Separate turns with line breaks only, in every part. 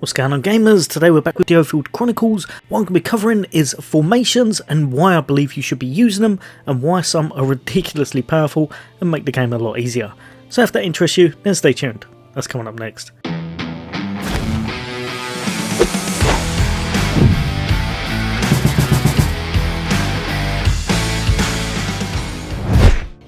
What's going on, gamers? Today we're back with Diofield Chronicles. What I'm going to be covering is formations and why I believe you should be using them and why some are ridiculously powerful and make the game a lot easier. So if that interests you, then stay tuned. That's coming up next.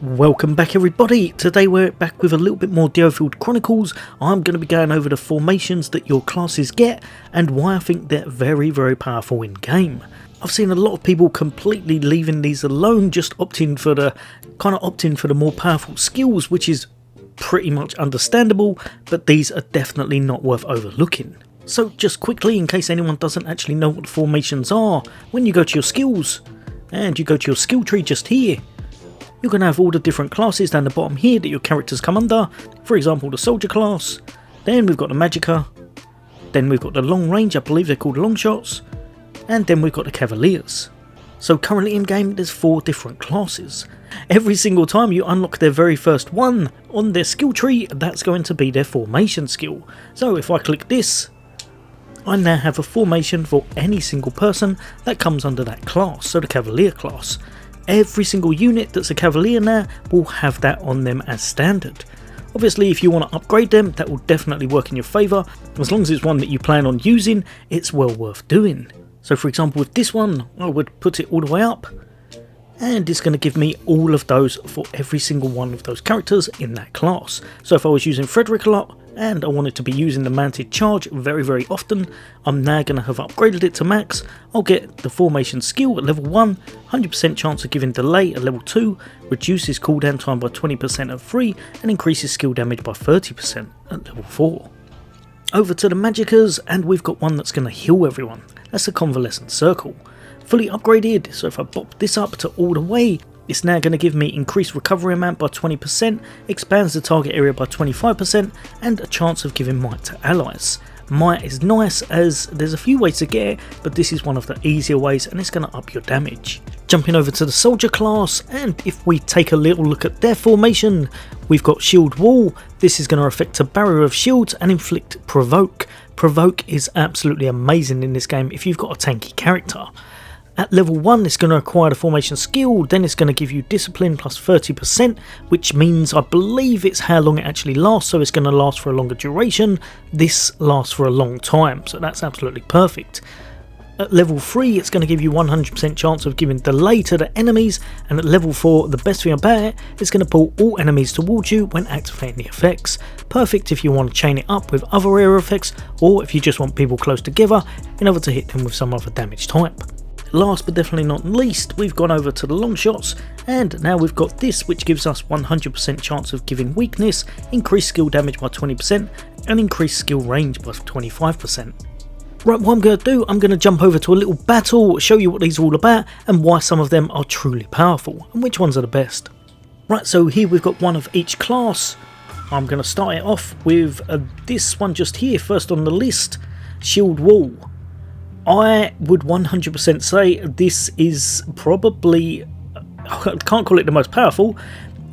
Welcome back everybody. Today we're back with a little bit more Diofield Chronicles. I'm going to be going over the formations that your classes get and why I think they're very powerful in game. I've seen a lot of people completely leaving these alone, just opting for the more powerful skills, which is pretty much understandable, but these are definitely not worth overlooking. So just quickly, in case anyone doesn't actually know what the formations are, when you go to your skills and you go to your skill tree just here, you're going to have all the different classes down the bottom here that your characters come under. For example, the soldier class, then we've got the magicka, then we've got the long range, I believe they're called long shots, and then we've got the cavaliers. So currently in game there's 4 different classes. Every single time you unlock their very first one on their skill tree, that's going to be their formation skill. So if I click this, I now have a formation for any single person that comes under that class, so the cavalier class. Every single unit that's a cavalier now will have that on them as standard. Obviously if you want to upgrade them, that will definitely work in your favour. As long as it's one that you plan on using, it's well worth doing. So for example with this one, I would put it all the way up, and it's going to give me all of those for every single one of those characters in that class. So if I was using Frederick a lot, and I wanted to be using the mounted charge very often, I'm now going to have upgraded it to max. I'll get the formation skill at level 1, 100% chance of giving delay at level 2, reduces cooldown time by 20% at 3, and increases skill damage by 30% at level 4. Over to the magickas, and we've got one that's going to heal everyone. That's the convalescent circle. Fully upgraded, so if I pop this up to all the way, it's now going to give me increased recovery amount by 20%, expands the target area by 25%, and a chance of giving might to allies. Might is nice as there's a few ways to get it, but this is one of the easier ways and it's going to up your damage. Jumping over to the soldier class, and if we take a little look at their formation, we've got shield wall. This is going to affect a barrier of shields and inflict provoke. Provoke is absolutely amazing in this game if you've got a tanky character. At level 1 it's going to acquire the formation skill, then it's going to give you discipline plus 30%, which means I believe it's how long it actually lasts, so it's going to last for a longer duration. This lasts for a long time, so that's absolutely perfect. At level 3 it's going to give you 100% chance of giving delay to the enemies, and at level 4 the best thing about it, it's going to pull all enemies towards you when activating the effects. Perfect if you want to chain it up with other area effects, or if you just want people close together in order to hit them with some other damage type. Last but definitely not least, we've gone over to the long shots, and now we've got this, which gives us 100% chance of giving weakness, increased skill damage by 20%, and increased skill range by 25%. Right, what I'm going to do, I'm going to jump over to a little battle, show you what these are all about, and why some of them are truly powerful, and which ones are the best. Right, so here we've got one of each class. I'm going to start it off with this one just here, first on the list, Shield Wall. I would 100% say this is probably, I can't call it the most powerful,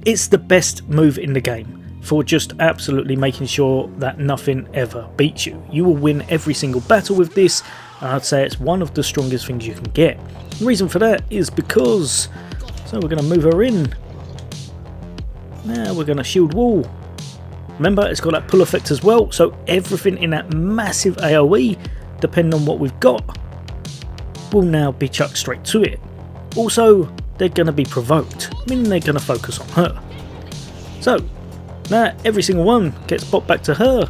it's the best move in the game for just absolutely making sure that nothing ever beats you. You will win every single battle with this, and I'd say it's one of the strongest things you can get. The reason for that is because, so we're going to move her in, now we're going to shield wall. Remember it's got that pull effect as well, so everything in that massive AoE, depending on what we've got, will now be chucked straight to it. Also, they're going to be provoked, meaning they're going to focus on her. So, now every single one gets popped back to her.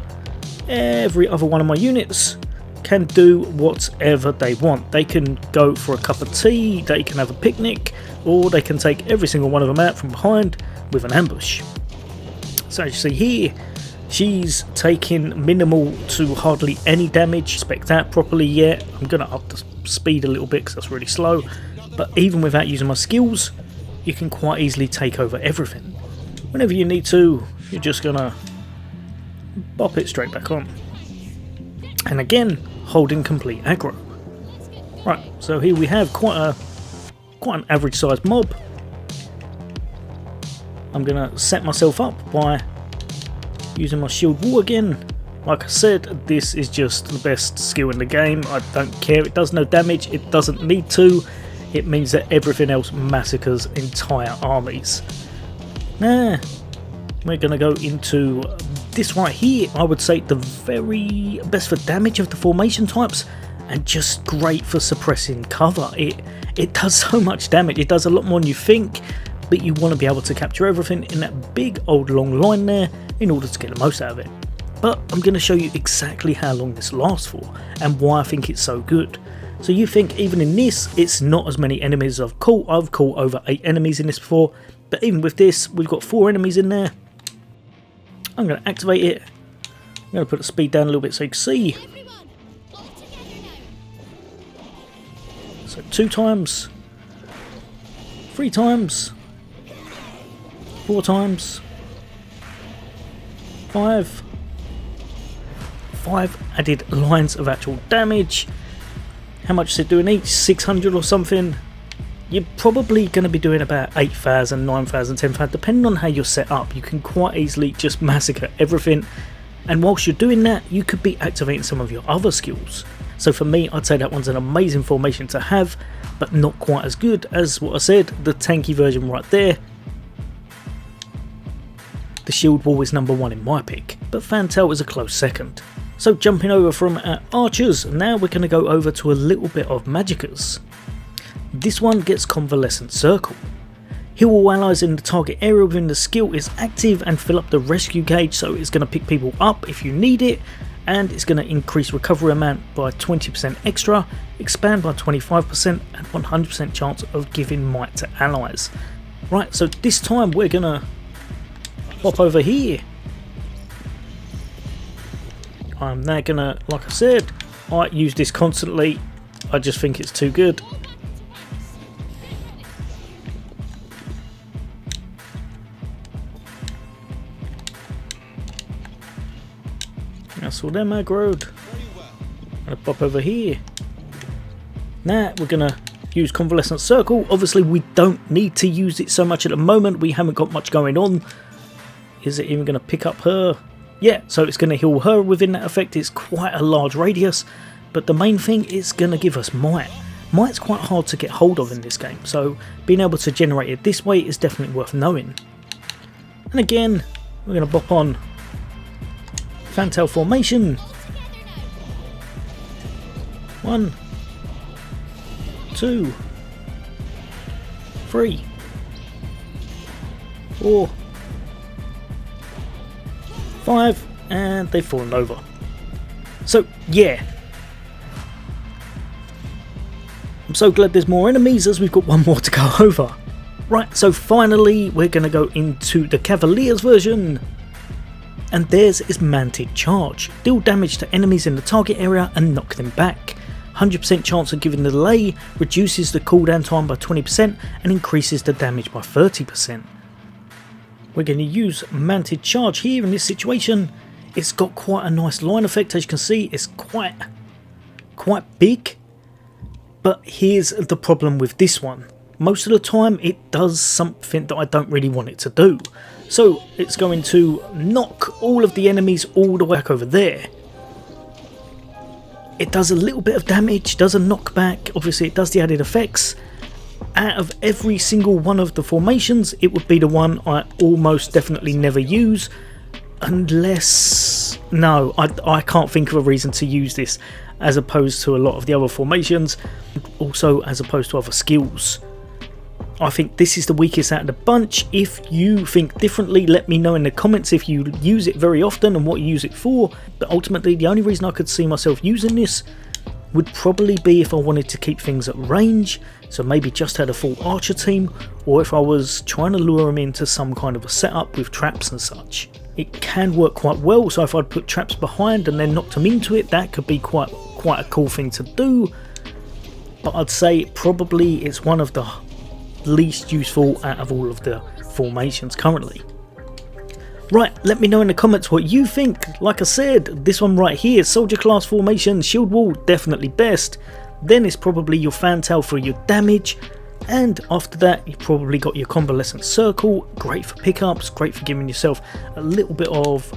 Every other one of my units can do whatever they want. They can go for a cup of tea, they can have a picnic, or they can take every single one of them out from behind with an ambush. So as you see here, she's taking minimal to hardly any damage. Spec that properly yet. I'm going to up the speed a little bit because that's really slow. But even without using my skills, you can quite easily take over everything. Whenever you need to, you're just going to bop it straight back on. And again, holding complete aggro. Right, so here we have quite an average sized mob. I'm going to set myself up by using my shield wall again, Like I said, this is just the best skill in the game. I don't care, it does no damage, it doesn't need to. It means that everything else massacres entire armies. Now, we're going to go into this right here. I would say the very best for damage of the formation types, and just great for suppressing cover. It does so much damage, it does a lot more than you think, but you want to be able to capture everything in that big old long line there in order to get the most out of it. But I'm going to show you exactly how long this lasts for and why I think it's so good. So you think even in this it's not as many enemies I've caught over 8 enemies in this before, but even with this we've got 4 enemies in there. I'm going to activate it. I'm going to put the speed down a little bit so you can see. So 2 times, 3 times, 4 times, 5 added lines of actual damage. How much is it doing each? 600 or something? You're probably going to be doing about 8,000, 9,000, 10,000, depending on how you're set up. You can quite easily just massacre everything, and whilst you're doing that you could be activating some of your other skills. So for me, I'd say that one's an amazing formation to have, but not quite as good as what I said, the tanky version right there. The shield wall is number 1 in my pick, but Fantail is a close second. So jumping over from our archers, now we're going to go over to a little bit of magickas. This one gets Convalescent Circle. Heal all allies in the target area within the skill is active and fill up the rescue gauge, so it's going to pick people up if you need it, and it's going to increase recovery amount by 20% extra, expand by 25%, and 100% chance of giving might to allies. Right, so this time we're going to hop over here. I'm now going to, like I said, I use this constantly, I just think it's too good. That's all them aggroed. I'm going to pop over here. Now we're going to use Convalescent Circle. Obviously we don't need to use it so much at the moment, we haven't got much going on. Is it even going to pick up her? Yeah, so it's going to heal her within that effect. It's quite a large radius, but the main thing is going to give us might. Might's quite hard to get hold of in this game, so being able to generate it this way is definitely worth knowing. And again, we're going to bop on Fantail formation. 1, 2, 3, 4, 5, and they've fallen over. So yeah, I'm so glad there's more enemies as we've got one more to go over. Right, so finally we're going to go into the Cavaliers version, and theirs is Manted Charge. Deal damage to enemies in the target area and knock them back. 100% chance of giving the delay, reduces the cooldown time by 20% and increases the damage by 30%. We're going to use Manted Charge here in this situation. It's got quite a nice line effect, as you can see. It's quite big, but here's the problem with this one. Most of the time it does something that I don't really want it to do. So it's going to knock all of the enemies all the way back over there. It does a little bit of damage, does a knockback, obviously it does the added effects. Out of every single one of the formations, it would be the one I almost definitely never use, unless... no, I can't think of a reason to use this as opposed to a lot of the other formations, also as opposed to other skills. I think this is the weakest out of the bunch. If you think differently, let me know in the comments if you use it very often and what you use it for, but ultimately the only reason I could see myself using this would probably be if I wanted to keep things at range, so maybe just had a full archer team, or if I was trying to lure them into some kind of a setup with traps and such. It can work quite well, so if I'd put traps behind and then knocked them into it, that could be quite a cool thing to do, but I'd say probably it's one of the least useful out of all of the formations currently. Right, let me know in the comments what you think. Like I said, this one right here, soldier class formation, shield wall, definitely best. Then it's probably your Fantail for your damage, and after that you've probably got your Convalescent Circle, great for pickups, great for giving yourself a little bit of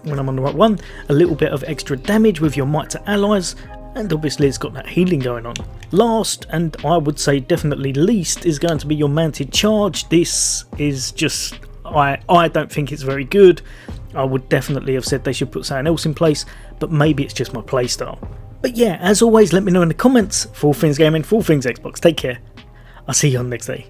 when I'm on the right one, a little bit of extra damage with your might to allies, and obviously it's got that healing going on. Last, and I would say definitely least, is going to be your mounted charge. This is just, I don't think it's very good. I would definitely have said they should put something else in place, but maybe it's just my playstyle. But yeah, as always, let me know in the comments. For all things gaming, for all things Xbox. Take care. I'll see you on the next day.